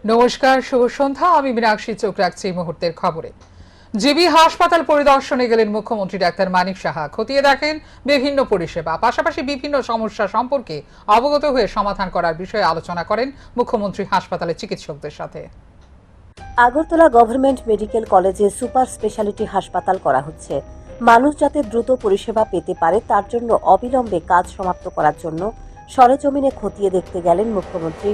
নমস্কার, শুভ সন্ধ্যা। আমি মীনাক্ষী, চোখ রাখছি এই মুহূর্তের খবরে। জিবি হাসপাতাল পরিদর্শনে গেলেন মুখ্যমন্ত্রী ডাক্তার মানিক সাহা। খতিয়ে দেখেন বিভিন্ন পরিষেবা, পাশাপাশি বিভিন্ন সমস্যা সম্পর্কে অবগত হয়ে সমাধান করার বিষয়ে আলোচনা করেন মুখ্যমন্ত্রী হাসপাতালের চিকিৎসকদের সাথে। আগরতলা গভর্নমেন্ট মেডিকেল কলেজে সুপার স্পেশালিটি হাসপাতাল করা হচ্ছে। মানুষ যাতে দ্রুত পরিষেবা পেতে পারে তার জন্য অবিলম্বে কাজ সমাপ্ত করার জন্য সরেজমিনে খতিয়ে দেখতে গেলেন মুখ্যমন্ত্রী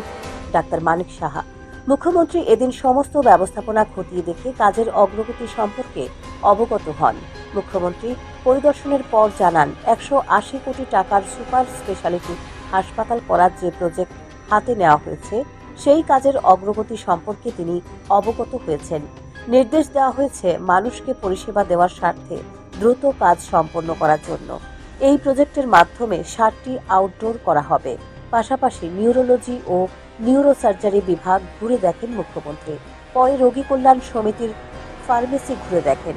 ডাক্তার মানিক সাহা। মুখ্যমন্ত্রী এদিন সমস্ত ব্যবস্থাপনা খতিয়ে দেখে কাজের অগ্রগতি সম্পর্কে অবগত হন। মুখ্যমন্ত্রী পরিদর্শনের পর জানান, 180 কোটি টাকার সুপার স্পেশালিটি হাসপাতাল করার যে প্রজেক্ট হাতে নেওয়া হয়েছে সেই কাজের অগ্রগতি সম্পর্কে তিনি অবগত হয়েছেন। নির্দেশ দেওয়া হয়েছে মানুষকে পরিষেবা দেওয়ার স্বার্থে দ্রুত কাজ সম্পন্ন করার জন্য। এই প্রজেক্টের মাধ্যমে 60টি আউটডোর করা হবে। পাশাপাশি নিউরোলজি ও নিউরোসার্জারি বিভাগ ঘুরে দেখেন মুখ্যমন্ত্রী। পরে রোগী কল্যাণ সমিতির ফার্মেসি ঘুরে দেখেন।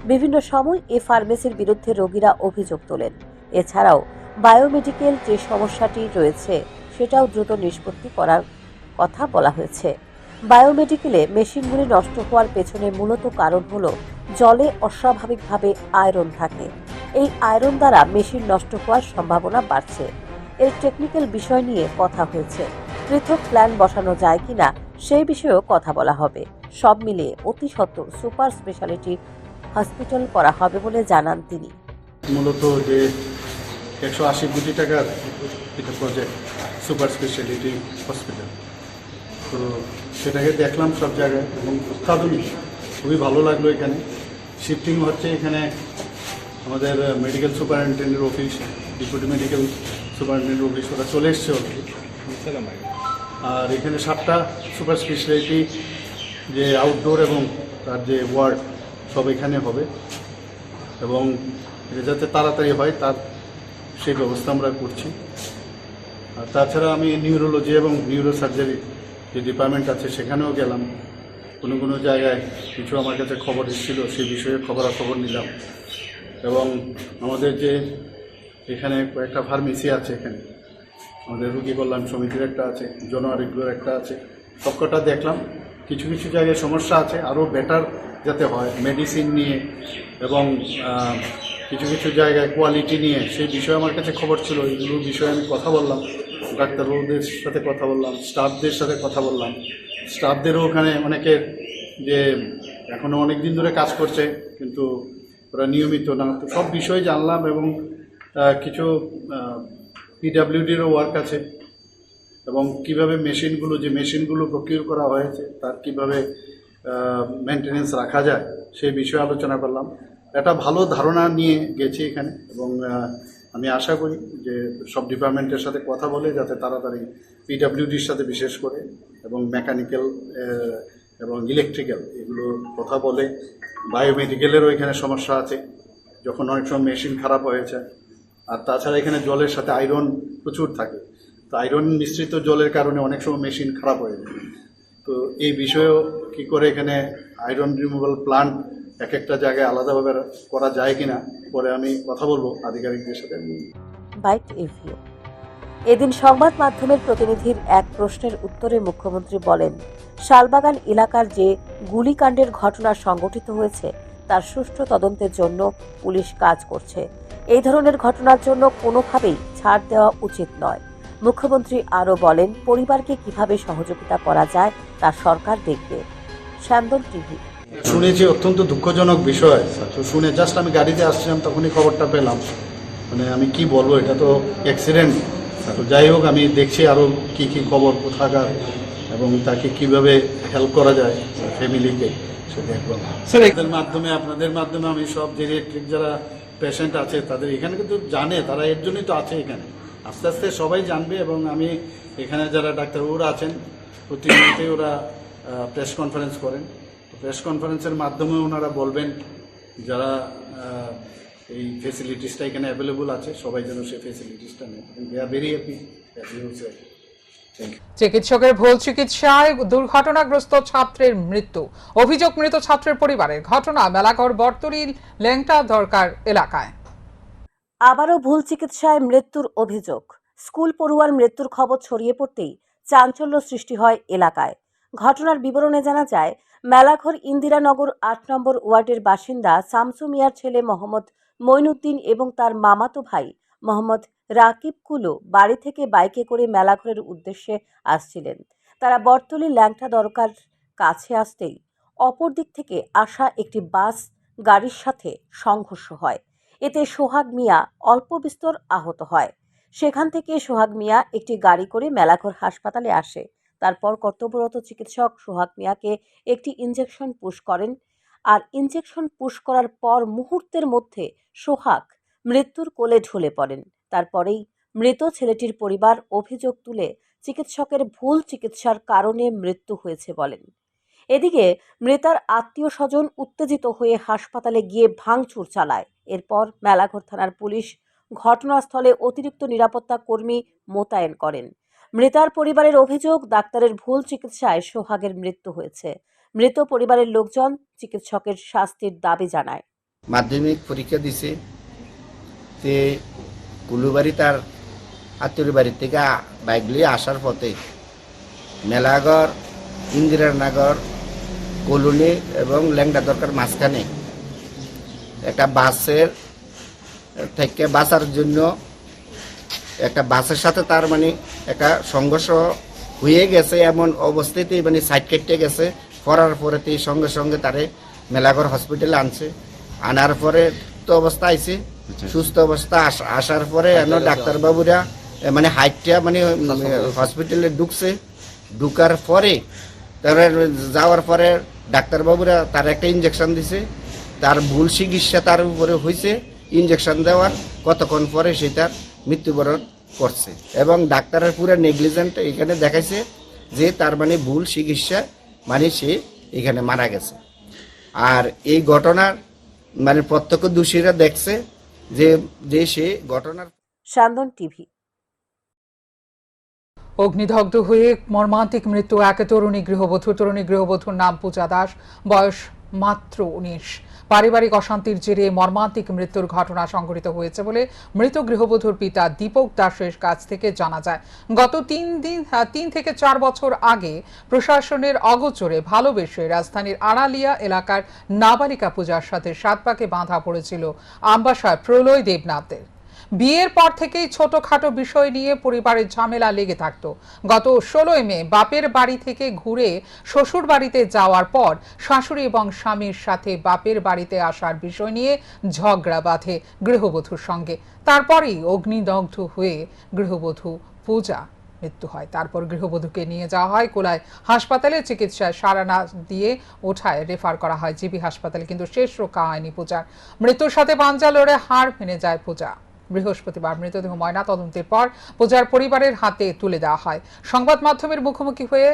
বিভিন্ন সময় এই ফার্মেসির বিরুদ্ধে রোগীরা অভিযোগ তোলেন। এছাড়াও বায়োমেডিকেল যে সমস্যাটি রয়েছে সেটাও দ্রুত নিষ্পত্তি করার কথা বলা হয়েছে। বায়োমেডিকেলে মেশিনগুলি নষ্ট হওয়ার পেছনে মূলত কারণ হলো জলে অস্বাভাবিকভাবে আয়রন থাকে। এই আয়রন দ্বারা মেশিন নষ্ট হওয়ার সম্ভাবনা বাড়ছে। এর টেকনিক্যাল বিষয় নিয়ে কথা হয়েছে। পৃথক প্ল্যান বসানো যায় কিনা সেই বিষয়েও কথা বলা হবে। সব মিলিয়ে অতি সত্বর সুপার স্পেশালিটি হসপিটাল করা হবে বলে জানান তিনি। মূলত যে 180 কোটি টাকার একটা প্রজেক্ট সুপার স্পেশালিটি হসপিটাল, তো সেটাকে দেখলাম সব জায়গায় এবং অত্যাধুনিক, খুবই ভালো লাগলো। এখানে শিফটিং হচ্ছে, এখানে আমাদের medical superintendent office, deputy medical superintendent office ওরা চলে এসছে অলরেডি। আর এখানে 7টা সুপার স্পেশালিটি যে আউটডোর এবং তার যে ওয়ার্ড সব এখানে হবে এবং এটা যাতে তাড়াতাড়ি হয় তার সেই ব্যবস্থা আমরা করছি। আর তাছাড়া আমি নিউরোলজি এবং নিউরোসার্জারি যে ডিপার্টমেন্ট আছে সেখানেও গেলাম। কোনো কোনো জায়গায় কিছু আমার কাছে খবর এসেছিলো, সেই বিষয়ে খবরাখবর নিলাম। এবং আমাদের যে এখানে কয়েকটা ফার্মেসি আছে, এখানে আমাদের রোগী কল্যাণ সমিতির একটা আছে, জন আরোগ্যের একটা আছে, সবকটা দেখলাম। কিছু কিছু জায়গায় সমস্যা আছে, আরও বেটার যাতে হয় মেডিসিন নিয়ে এবং কিছু কিছু জায়গায় কোয়ালিটি নিয়ে, সেই বিষয়ে আমার কাছে খবর ছিল। এইগুলোর বিষয়ে আমি কথা বললাম, ডাক্তারবাবুদের সাথে কথা বললাম, স্টাফদের সাথে কথা বললাম। স্টাফদেরও ওখানে অনেকের যে এখনও অনেক দিন ধরে কাজ করছে কিন্তু ওরা নিয়মিত না, তো সব বিষয়ে জানলাম। এবং কিছু পিডাব্লিউডিরও ওয়ার্ক আছে এবং কিভাবে মেশিনগুলো প্রকিউর করা হয়েছে তার কিভাবে মেনটেনেন্স রাখা যায় সেই বিষয়ে আলোচনা করলাম। একটা ভালো ধারণা নিয়ে গেছি এখানে এবং আমি আশা করি যে সব ডিপার্টমেন্টের সাথে কথা বলে যাতে তাড়াতাড়ি পিডাব্লিউডির সাথে বিশেষ করে এবং মেকানিক্যাল এবং ইলেকট্রিক্যাল এগুলো কথা বলে। বায়োমেডিকেলেরও এখানে সমস্যা আছে, যখন অনেক সময় মেশিন খারাপ হয়েছে। আর তাছাড়া এখানে জলের সাথে আয়রন প্রচুর থাকে, তো আয়রন মিশ্রিত জলের কারণে অনেক সময় মেশিন খারাপ হয়ে যায়। তো এই বিষয়েও কী করে এখানে আয়রন রিমুভাল প্লান্ট এক একটা জায়গায় আলাদাভাবে করা যায় কিনা পরে আমি কথা বলবো আধিকারিকদের সাথে। Byte ABO. এদিন সংবাদ মাধ্যমের প্রতিনিধির এক প্রশ্নের উত্তরে মুখ্যমন্ত্রী বলেন, শালবাগান এলাকার যে গুলিকাণ্ডের ঘটনা সংঘটিত হয়েছে তার সুষ্ঠু তদন্তের জন্য পুলিশ কাজ করছে। এই ধরনের ঘটনার জন্য কোনোভাবেই ছাড় দেওয়া উচিত নয়। মুখ্যমন্ত্রী আরও বলেন, পরিবারকে কিভাবে সহযোগিতা করা যায় তা সরকার দেখবে। শ্যামদল টিভি। শুনেছি অত্যন্ত দুঃখজনক বিষয়, তো শুনে জাস্ট আমি গাড়িতে আসছিলাম তখনই খবরটা পেলাম। মানে আমি কি বলবো, এটা তো অ্যাক্সিডেন্ট। তো যাই হোক, আমি দেখছি আরও কি কি খবর কোথাকার এবং তাকে কিভাবে হেল্প করা যায় ফ্যামিলিকে, সে দেখবো। স্যার মাধ্যমে আপনাদের মাধ্যমে আমি সব জেরিয়াট্রিক যারা পেশেন্ট আছে তাদের এখানে কিন্তু জানে, তারা এর জন্যই তো আছে এখানে। আস্তে আস্তে সবাই জানবে এবং আমি এখানে যারা ডাক্তারবাবুরা আছেন প্রতিনিয়তই ওরা প্রেস কনফারেন্স করেন, প্রেস কনফারেন্সের মাধ্যমে ওনারা বলবেন যারা এই ফেসিলিটিসটা এখানে অ্যাভেলেবল আছে সবাই যেন সেই ফেসিলিটিসটা নেয়। দে আর ভেরি হ্যাপি। চিকিৎসকের ভুল চিকিৎসায় দুর্ঘটনাগ্রস্ত ছাত্রের মৃত্যু। অভিযোগ মৃত ছাত্রের পরিবারের। ঘটনা মেলাঘর বর্তরি ল্যাংটা দরকার এলাকায়। আবারও ভুল চিকিৎসায় মৃত্যুর অভিযোগ। স্কুল পড়ুয়ার মৃত্যুর খবর ছড়িয়ে পড়তেই চাঞ্চল্য সৃষ্টি হয় এলাকায়। ঘটনার বিবরণে জানা যায়, মেলাঘর ইন্দিরানগর ৮ নম্বর ওয়ার্ডের বাসিন্দা শামসু মিয়ার ছেলে মোহাম্মদ মঈনুদ্দিন এবং তার মামাতো ভাই মোহাম্মদ রাকিব কুলু বাড়ি থেকে বাইকে করে মেলাঘরের উদ্দেশ্যে আসছিলেন। তারা বটতলী ল্যাংটা দরকার কাছে আসতেই অপর দিক থেকে আসা একটি বাস গাড়ির সাথে সংঘর্ষ হয়। এতে সোহাগ মিয়া অল্প বিস্তর আহত হয়। সেখান থেকে সোহাগ মিয়া একটি গাড়ি করে মেলাঘর হাসপাতালে আসে। তারপর কর্তব্যরত চিকিৎসক সোহাগ মিয়াকে একটি ইনজেকশন পুশ করেন। আর ইনজেকশন পুশ করার পর মুহূর্তের মধ্যে সোহাগ মৃত্যুর কোলে ঢলে পড়েন। তারপরেই মৃত ছেলেটির পরিবার অভিযোগ তুলে চিকিৎসকের ভুল চিকিৎসার কারণে মৃত্যু হয়েছে বলেন। এদিকে মৃতার আত্মীয় স্বজন উত্তেজিত হয়ে হাসপাতালে গিয়ে ভাঙচুর চালায়। এরপর মেলাঘর থানার পুলিশ ঘটনাস্থলে অতিরিক্ত নিরাপত্তা কর্মী মোতায়েন করেন। মৃতার পরিবারের অভিযোগ, ডাক্তারের ভুল চিকিৎসায় সোহাগের মৃত্যু হয়েছে। মৃত পরিবারের লোকজন চিকিৎসকের শাস্তির দাবি জানায়। মাধ্যমিক পরীক্ষা দিছে, যে কুলুবাড়ি তার আত্মীয় বাড়ির থেকে বাইক নিয়ে আসার পথে মেলাঘর ইন্দিরানগর কলোনি এবং ল্যাংটা দরকার মাঝখানে একটা বাসের থেকে বাঁচার জন্য একটা বাসের সাথে তার মানে একটা সংঘর্ষ হয়ে গেছে। এমন অবস্থাতেই মানে সাইড কেটে গেছে। পড়ার পরেতেই সঙ্গে সঙ্গে তারে মেলাঘর হসপিটালে আনছে। আনার পরে তো অবস্থা আইছে, সুস্থ অবস্থা আসার পরে ডাক্তারবাবুরা মানে হাইটটা মানে হসপিটালে ঢুকছে। ঢুকার পরে তারা যাওয়ার পরে ডাক্তারবাবুরা তার একটা ইঞ্জেকশন দিছে। তার ভুল চিকিৎসা তার উপরে হয়েছে। ইঞ্জেকশন দেওয়ার কতক্ষণ পরে সে তার মৃত্যুবরণ করছে এবং ডাক্তারের পুরো নেগলিজেন্ট এখানে দেখাইছে যে তার মানে ভুল চিকিৎসা মানে সে এখানে মারা গেছে। আর এই ঘটনার মানে প্রত্যক্ষ দোষীরা দেখছে যে সে ঘটনার সান্দন টিভি। অগ্নিদগ্ধ হয়ে মর্মান্তিক মৃত্যু এক তরুণী গৃহবধূর নাম পূজা দাস, বয়স মাত্র 19। পারিবারিক অশান্তির জেরে মর্মান্তিক মৃত্যুর ঘটনা সংঘটিত হয়েছে বলে মৃত গৃহবধূর পিতা দীপক দাসের কাছ থেকে জানা যায়। গত 3 থেকে 4 বছর আগে প্রশাসনের অগোচরে ভালোবেসে রাজধানীর আড়ালিয়া এলাকার নাবালিকা পূজার সাথে 7 পাকে বাঁধা পড়েছিল আমবাসার প্রলয় দেবনাথের। বিয়ের পর থেকেই ছোটখাটো বিষয় নিয়ে পরিবারের ঝামেলা লেগে থাকত। গত 16 মে বাপের বাড়ি থেকে ঘুরে শ্বশুর বাড়িতে যাওয়ার পর শাশুড়ি এবং স্বামীর সাথে বাপের বাড়িতে আসার বিষয় নিয়ে ঝগড়া বাঁধে গৃহবধূর সঙ্গে। তারপরেই অগ্নিদগ্ধ হয়ে গৃহবধূ পূজা মৃত্যু হয়। তারপর গৃহবধূকে নিয়ে যাওয়া হয় কোলায় হাসপাতালে। চিকিৎসায় সাড়া না দিয়ে ওঠায় রেফার করা হয় জিবি হাসপাতালে, কিন্তু শেষ রক্ষা হয়নি পূজার। মৃত্যুর সাথে পাঞ্জা লড়ে হাড় ভেঙে যায় পূজা। বৃহস্পতিবার মৃতদেহ ময়না তদন্তের পর পূজার পরিবারের হাতে তুলে দেওয়া হয়। সংবাদ মাধ্যমের মুখোমুখি হয়ে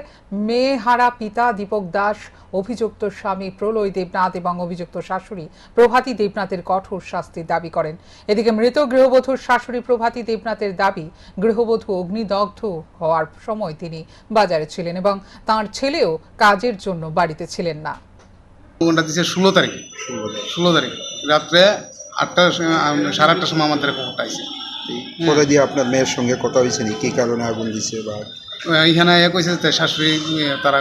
মেয়েহারা পিতা দীপক দাস, অভিযুক্ত স্বামী প্রলয় দেবনাথ এবং অভিযুক্ত শাশুড়ি প্রভাতী দেবনাথের কঠোর শাস্তির দাবি করেন। এদিকে মৃত গৃহবধূর শাশুড়ি প্রভাতী দেবনাথের দাবি, গৃহবধূ অগ্নিদগ্ধ হওয়ার সময় তিনি বাজারে ছিলেন এবং তার ছেলেও কাজের জন্য বাড়িতে ছিলেন না। 16 তারিখ রাত্রে 8:30টার সময় আমাদের খবরটা আইছে। পরে দিয়ে আপনার মেয়ের সঙ্গে কথা হয়েছে নি কি কারণে আগুন দিছে বা এইখানে কইছে শাশুড়ি তারা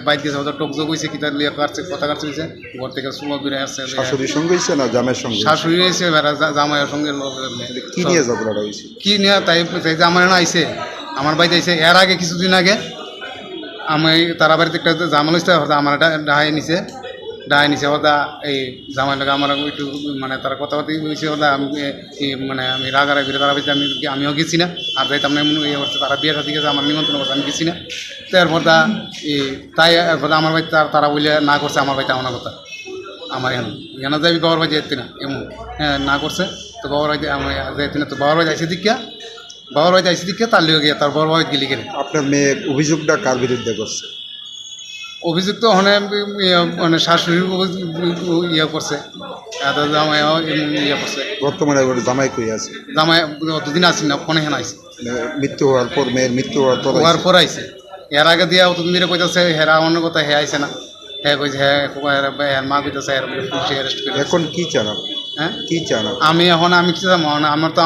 বাইক দিয়েছে, ওদের টকজোগ হয়েছে, কি তার লিয়ে কাটছে, কথা কাটছে হয়েছে, ঘর থেকে সুলো দূরে আসছে। শাশুড়ির সঙ্গে হয়েছে না জামাইয়ের সঙ্গে? শাশুড়ি হয়েছে, জামাইয়ের সঙ্গে। কি নিয়ে ঝগড়াটা হয়েছে? কি নিয়ে তাই জামাই না আইছে, আমার বাড়িতে আইছে। এর আগে কিছুদিন আগে আমি তারা বাড়িতে একটা জামাল হয়েছে, আমার ডাহাই নিছে ওদা এই জামাই লাগে আমার একটু মানে তারা কথাবার্তা হয়েছে ওদা। আমি মানে আমি রাগারাগি তারা বাড়িতে আমিও গেছি না, আর যাইতাম না এমন ইয়ে করছে। তারা বিয়ের সাথে গেছে, আমার নিমন্ত্রণ করছে, আমি গেছি না। তো এরপর তাই এরপর আমার বাড়িতে তারা বলে না করছে আমার বাড়িতে আমার কথা আমার এখানে যাবি বাবার বাড়ি যেতে না এমন না করছে। তো বাবার বাড়িতে আমি যেতে না, তো বাবার বাড়ি আইসি দীক্ষা তার লিয়ে গিয়ে তার বড় বাড়ি গেলি গেলে। আপনার মেয়ের অভিযোগটা কার বিরুদ্ধে করছে? অভিযুক্ত মানে শাশুড়ির ইয়ে করছে, জামাই ইয়ে করছে। বর্তমানে জামাই কই আছে? জামাই অতদিন আসি না, ফোনে হেন আইসি। মৃত্যু হওয়ার পর, মেয়ের মৃত্যু হওয়ার পর আইসে। এর আগে দিয়া অতদিন ধরে কইতাছে হেরা অন্য কথা, হে আইসে না। হ্যাঁ কইছে, হ্যাঁ মা কইতাছে পুলিশে অ্যারেস্ট করে। এখন কি চান? হ্যাঁ কি চান আমি? এখন আমি কি চাই, আমার তো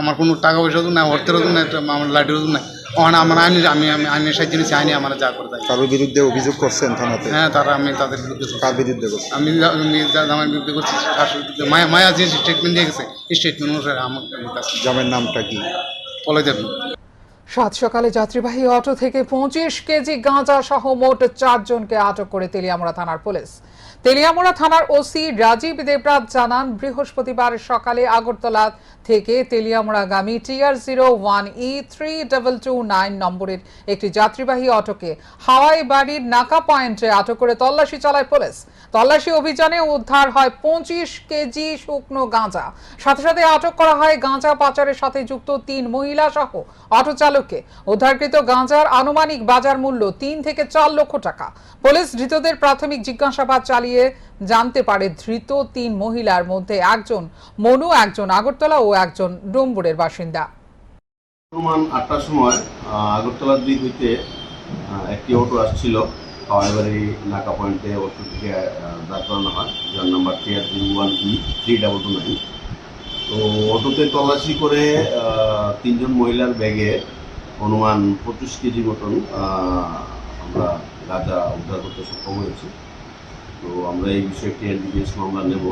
আমার কোনো টাকা পয়সা না, অর্থের না, আমার লাঠির না, আমার আমি আইনের সাহায্য নিচ্ছি, আইনে আমার যা করে তাই। কারোর বিরুদ্ধে অভিযোগ করছেন থানাতে? হ্যাঁ, আমি তাদের বিরুদ্ধে করছি। কার বিরুদ্ধে করছেন? আমি আমার বিরুদ্ধে করছি, শাশুড়ির বিরুদ্ধে। মায়া যে স্টেটমেন্ট দিয়ে গেছে, স্টেটমেন্ট অনুসারে আমার কাছে জামের নামটা কি? বলে দেবেন। সাত সকালে যাত্রীবাহী অটো থেকে 25 কেজি গাঁজা সহ মোট 4 জনকে আটক করে তেলিয়ামুড়া থানার পুলিশ। তেলিয়ামুড়া থানার ওসি রাজীব দেবরাজ জানান, বৃহস্পতিবার সকালে আগরতলা থেকে তেলিয়ামুড়াগামী TR01E3229 নম্বরের একটি যাত্রীবাহী অটোকে হাওয়াই বাড়ির নাকা পয়েন্টে আটক করে তল্লাশি চালায় পুলিশ। তল্লাশি অভিযানে উদ্ধার হয় 25 কেজি শুকনো গাঁজা। সাথে সাথে আটক করা হয় গাঁজা পাচারের সাথে যুক্ত 3 মহিলা সহ অটো চালককে। উদ্ধারকৃত গাঁজার আনুমানিক বাজার মূল্য 3 থেকে 4 লক্ষ টাকা। পুলিশ ধৃতদের প্রাথমিক জিজ্ঞাসাবাদ চালিয়ে জানতে পারে ধৃত 3 মহিলার মধ্যে একজন মনু, একজন আগরতলা ও একজন ডুম্বুরের বাসিন্দা। সমান 8টার সময় আগরতলার দিক হইতে একটি অটো আসছিল হাওয়াইবাড়ি নাকা পয়েন্টে। অটো থেকে দাঁড় করানো হয়, যার নাম্বার TR01E3229। তো অটোতে তল্লাশি করে 3 জন মহিলার ব্যাগে অনুমান 25 কেজি মতন আমরা গাঁজা উদ্ধার করতে সক্ষম হয়েছি। তো আমরা এই বিষয়ে একটি NDPS মামলা নেব,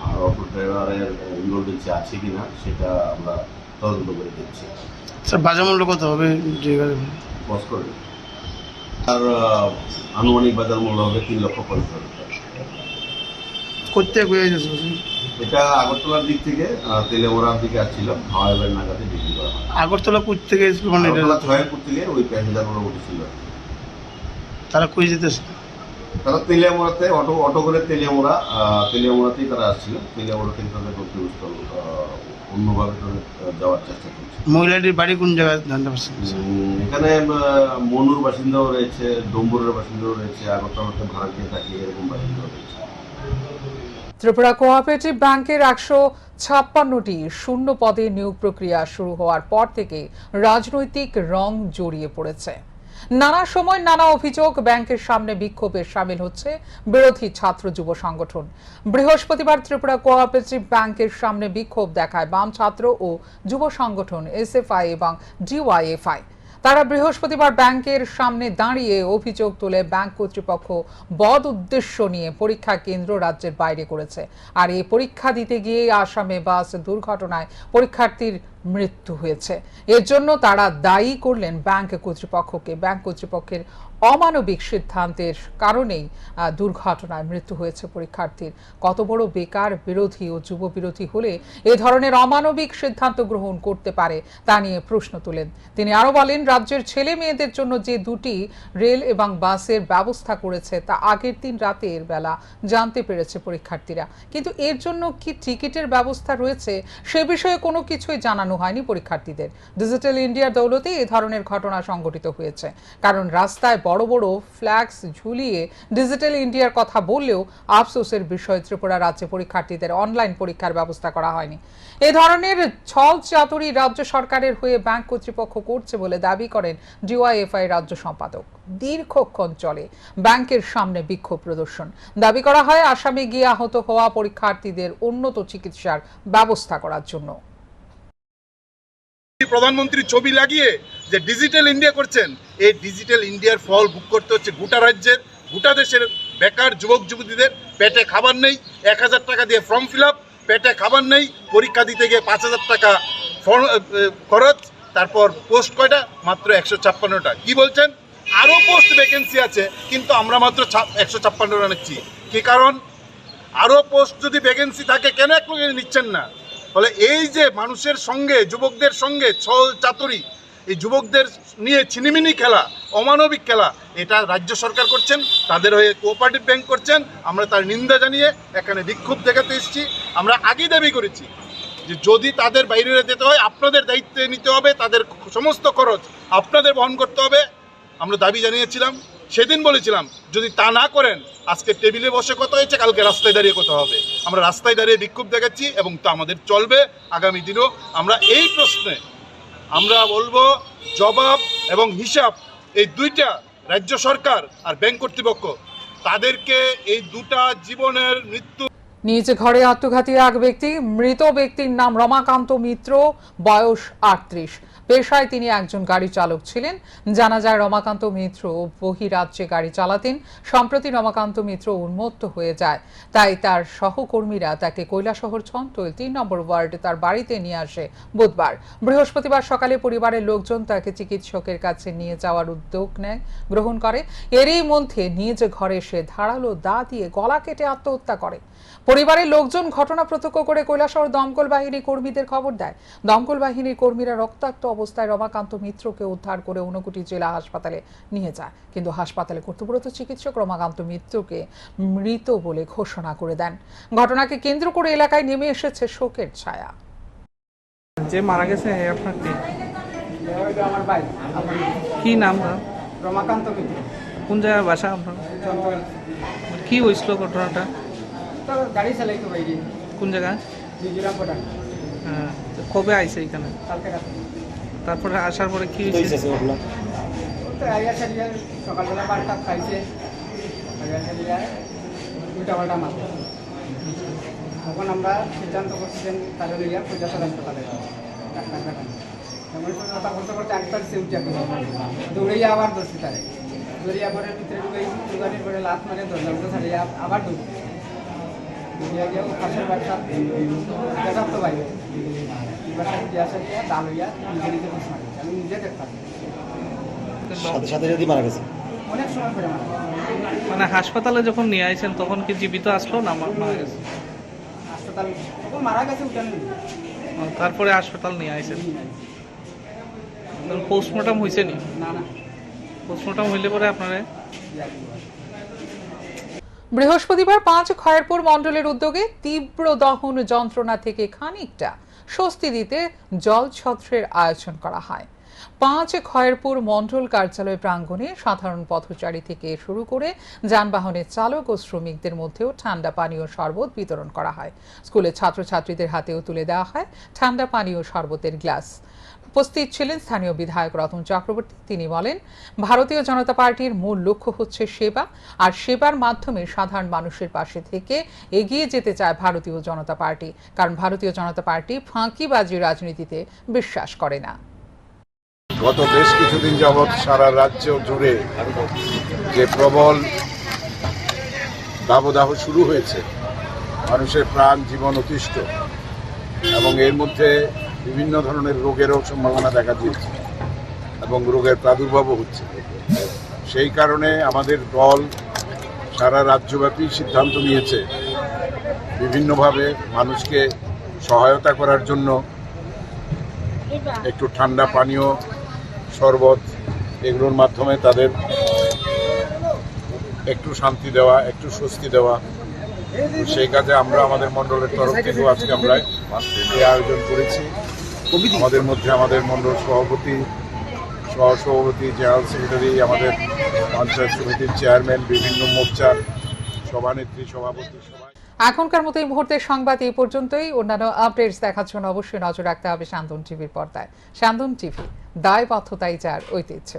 আর অটো ড্রাইভারের ইনভলভেন্সি আছে কিনা সেটা আমরা তদন্ত করে দিচ্ছি। স্যার, বাজার মূল্য কত হবে? বস করবে আর আনুমানিক বাজার মূল্য হবে 3,50,000 টাকা। করতে এটা আগরতলার দিক থেকে তেলেমোড়ার দিকে আসছিল, হাওয়াইবাড়ি নাগাতে বিক্রি করা হয়। আগরতলা কোচ থেকে আগরতলা ছয়েরপুর থেকে ওই প্যাসেঞ্জারগুলো উঠেছিল। তারা কই যেতেছে? তারা তেলিয়ামোড়াতে অটো করে তেলিয়ামোড়াতেই তারা আসছিল। তেলিয়ামোড়া থেকে তাদের গন্তব্যস্থল অন্যভাবে যাওয়ার চেষ্টা করছে। মহিলাটির বাড়ি কোন জায়গায় জানতে পারছেন? এখানে মনুর বাসিন্দাও রয়েছে, ডম্বুরের বাসিন্দাও রয়েছে, আগরতলাতে ভাড়া দিয়ে থাকে এরকম বাসিন্দাও রয়েছে। ত্রিপুরা কোঅপারেটিভ ব্যাংকের 156টি শূন্য পদে নিয়োগ প্রক্রিয়া শুরু হওয়ার পর থেকে রাজনৈতিক রং জড়িয়ে পড়েছে। নানা সময় নানা অভিযোগ, ব্যাংকের সামনে বিক্ষোভে শামিল হচ্ছে বিরোধী ছাত্র যুব সংগঠন। বৃহস্পতিবার ত্রিপুরা কোঅপারেটিভ ব্যাংকের সামনে বিক্ষোভ দেখায় বাম ছাত্র ও যুব সংগঠন SFI এবং DYFI। তারা বৃহস্পতিবার ব্যাংকের সামনে দাঁড়িয়ে অভিযোগ তুলে ব্যাংক কর্তৃপক্ষ বদ উদ্দেশ্য নিয়ে পরীক্ষা কেন্দ্র রাজ্যের বাইরে করেছে। আর এই পরীক্ষা দিতে গিয়ে আসামে বাস দুর্ঘটনায় পরীক্ষার্থীর মৃত্যু হয়েছে। এর জন্য তারা দায়ী করলেন ব্যাংক কর্তৃপক্ষকে। ব্যাংক কর্তৃপক্ষের অমানবিক সিদ্ধান্তের কারণেই দুর্ঘটনায় মৃত্যু হয়েছে পরীক্ষার্থীর। কত বড় বেকার বিরোধী ও যুব বিরোধী হলে এ ধরনের অমানবিক সিদ্ধান্ত গ্রহণ করতে পারে তা নিয়ে প্রশ্ন তোলেন তিনি। আরো বলেন, রাজ্যের ছেলে মেয়েদের জন্য যে 2টি রেল এবং বাসের ব্যবস্থা করেছে তা আগের দিন রাতের বেলা জানতে পেরেছে পরীক্ষার্থীরা, কিন্তু এর জন্য কি টিকিটের ব্যবস্থা রয়েছে সে বিষয়ে কোনো কিছুই জানানো হয়নি পরীক্ষার্থীদের। ডিজিটাল ইন্ডিয়ার দৌলতে এ ধরনের ঘটনা সংঘটিত হয়েছে, কারণ রাস্তায় বড় বড় ফ্ল্যাক্স ঝুলিয়ে ডিজিটাল ইন্ডিয়ার কথা বললেও আফসোসের বিষয় ত্রিপুরা রাজ্যে পরীক্ষার্থীদের অনলাইন পরীক্ষার ব্যবস্থা করা হয়নি। এ ধরনের ছল চাতুরি রাজ্য সরকারের হয়ে ব্যাংক কর্তৃপক্ষ করছে বলে দাবি করেন DYFI রাজ্য সম্পাদক। দীর্ঘক্ষণ চলে ব্যাংকের সামনে বিক্ষোভ প্রদর্শন। দাবি করা হয় আসামে গিয়ে আহত হওয়া পরীক্ষার্থীদের উন্নত চিকিৎসার ব্যবস্থা করার জন্য। প্রধানমন্ত্রী ছবি লাগিয়ে যে ডিজিটাল ইন্ডিয়া করছেন, এই ডিজিটাল ইন্ডিয়ার ফল ভোগ করতে হচ্ছে গোটা রাজ্যের, গোটা দেশের বেকার যুবক যুবতীদের। পেটে খাবার নেই, 1000 টাকা দিয়ে ফর্ম ফিল আপ, পেটে খাবার নেই, পরীক্ষা দিতে গিয়ে 5000 টাকা খরচ, তারপর পোস্ট কয়টা? মাত্র 156টা। কি বলছেন? আরও পোস্ট ভ্যাকেন্সি আছে, কিন্তু আমরা মাত্র 156টা নিচ্ছি। কি কারণ? আরও পোস্ট যদি ভ্যাকেন্সি থাকে কেন এক লোক নিচ্ছেন না? ফলে এই যে মানুষের সঙ্গে, যুবকদের সঙ্গে ছল চাতুরি, এই যুবকদের নিয়ে ছিনিমিনি খেলা, অমানবিক খেলা, এটা রাজ্য সরকার করছেন, তাদের হয়ে কোঅপারেটিভ ব্যাংক করছেন। আমরা তার নিন্দা জানিয়ে এখানে বিক্ষোভ দেখাতে এসেছি। আমরা আগেই দাবি করেছি যে যদি তাদের বাইরে যেতে হয় আপনাদের দায়িত্বে নিতে হবে, তাদের সমস্ত খরচ আপনাদের বহন করতে হবে। আমরা দাবি জানিয়েছিলাম, সেদিন বলেছিলাম যদি তা না করেন আজকে টেবিলে বসে কথা হয়েছে, কালকে রাস্তায় দাঁড়িয়ে কথা হবে। আমরা রাস্তায় দাঁড়িয়ে বিক্ষোভ দেখাচ্ছি এবং তা আমাদের চলবে আগামী দিনও। আমরা এই প্রশ্নে আমরা বলবো জবাব এবং হিসাব এই দুইটা রাজ্য সরকার আর ব্যাংক কর্তৃপক্ষ, তাদেরকে এই দুটা জীবনের মৃত্যু। নিজ ঘরে আত্মঘাতী এক ব্যক্তি। মৃত ব্যক্তির নাম রমাকান্ত মিত্র, বয়স 38। পেশায় তিনি একজন গাড়ি চালক ছিলেন। জানা যায় রমাকান্ত মিত্র বহিরাজ্যে গাড়ি চালাতেন। সম্প্রতি রমাকান্ত মিত্র উন্মত্ত হয়ে যায়, তাই তার সহকর্মীরা তাকে কৈলাসহর ছন্তৈল ৩ নম্বর ওয়ার্ডে তার বাড়িতে নিয়ে আসে বুধবার। বৃহস্পতিবার সকালে পরিবারের লোকজন তাকে চিকিৎসকের কাছে নিয়ে যাওয়ার উদ্যোগ গ্রহণ করে। এরই মধ্যে নিজ ঘরে সে ধারালো দা দিয়ে গলা কেটে আত্মহত্যা করে। পরিবারের লোকজন ঘটনা প্রত্যক্ষ করে কৈলাসহর দমকল বাহিনী কর্মীদের খবর দেয়। দমকল বাহিনীর কর্মীরা রক্তাক্ত অবস্থায় রমাকান্ত মিত্রকে উদ্ধার করে ঊনকোটি জেলা হাসপাতালে নিয়ে যায়, কিন্তু হাসপাতালে কর্তব্যরত চিকিৎসক রমাকান্ত মিত্রকে মৃত বলে ঘোষণা করে দেন। ঘটনাকে কেন্দ্র করে এলাকায় নেমে এসেছে শোকের ছায়া। যে মারা গেছে আপনার আমার ভাই। কি নাম? রমাকান্ত মিত্র। কোন জায়গায় বাসা আপনার? কি হয়েছিল ঘটনাটা? তো গাড়ি চালাইতো বাইরে। কোন জায়গায়? মিজোরাম পটান। হ্যাঁ, কবে আইছে এখানে? কালকে রাতে। তারপরে আসার পরে কি হয়েছে? তো আইয়া সারিয়া সকালবেলা 12টা খাইছে। আইয়া সারিয়া উল্টাপাল্টা মারছে। তখন আমরা সিদ্ধান্ত করছিলেন তাদের লইয়া পূজাশাল হাসপাতালে ডাক্তার দেখানো। তেমন কথা বলতে বলতে একবার সে উঠে দৌড়াইয়া আবার ধরছি তারে। দৌড়িয়া পরে ভিতরে ঢুকে দোকানের পরে লাত মারে দরজা উঠে ছাড়িয়া আবার দৌড় দৌড়িয়া গিয়ে পাশের বাড়িটা দেখাব তো বাইরে বাসা দিয়ে আসা গিয়া ডাল হইয়া নিজে নিজে বসে মারি। আমি নিজে দেখতাম সাথে যদি মারা গেছে অনেক সময় করে মারা। মানে হাসপাতালে যখন নিয়ে আইছেন তখন কি জীবিত আসলো না মারা গেছে? হাসপাতাল তখন মারা গেছে উঠানো তারপরে হাসপাতাল নিয়ে আইছেন। পোস্টমর্টম হয়েছে নি? না না পোস্টমর্টম হইলে পরে আপনারা বৃহস্পতিবার 5 খয়েরপুর মণ্ডলের উদ্যোগে তীব্র দহন যন্ত্রণা থেকে খানিকটা স্বস্তি দিতে জলছত্রের আয়োজন করা হয়। 5 খয়েরপুর মণ্ডল কার্যালয় প্রাঙ্গণে সাধারণ পথচারী থেকে শুরু করে যানবাহনের চালক ও শ্রমিকদের মধ্যেও ঠান্ডা পানীয় শরবত বিতরণ করা হয়। স্কুলের ছাত্রছাত্রীদের হাতেও তুলে দেওয়া হয় ঠান্ডা পানীয় শরবতের গ্লাস। উপস্থিত ছিলেন স্থানীয় বিধায়ক রতন চক্রবর্তী। তিনি বলেন, ভারতীয় জনতা পার্টির মূল লক্ষ্য হচ্ছে সেবা, আর সেবার মাধ্যমে সাধারণ মানুষের পাশে থেকে এগিয়ে যেতে চায় ভারতীয় জনতা পার্টি, কারণ ভারতীয় জনতা পার্টি ফাঁকিবাজি রাজনীতিতে বিশ্বাস করে না। গত বেশ কিছুদিন যাবৎ সারা রাজ্য জুড়ে যে প্রবল দাবদাহ শুরু হয়েছে, মানুষের প্রাণ জীবন অতিষ্ঠ এবং এর মধ্যে বিভিন্ন ধরনের রোগেরও সম্ভাবনা দেখা দিয়েছে এবং রোগের প্রাদুর্ভাবও হচ্ছে। সেই কারণে আমাদের দল সারা রাজ্যব্যাপী সিদ্ধান্ত নিয়েছে বিভিন্নভাবে মানুষকে সহায়তা করার জন্য একটু ঠান্ডা পানীয় শরবত এগুলোর মাধ্যমে তাদের একটু শান্তি দেওয়া, একটু স্বস্তি দেওয়া। সেই কাজে আমরা আমাদের মণ্ডলের তরফ থেকেও আজকে আমরা এই আয়োজন করেছি। আমাদের মধ্যে আমাদের মণ্ডল সভাপতি, সহসভাপতি, জেনারেল সেক্রেটারি, আমাদের পঞ্চায়েত সমিতির চেয়ারম্যান, বিভিন্ন মোর্চার সভানেত্রী, সভাপতি সবাই। এখনকার মতো এই মুহূর্তের সংবাদ এই পর্যন্তই। অন্যান্য আপডেটস দেখার জন্য অবশ্যই নজর রাখতে হবে শান্তন টিভির পর্দায়। শান্তন টিভি, দায়বদ্ধতাই যার ঐতিহ্য।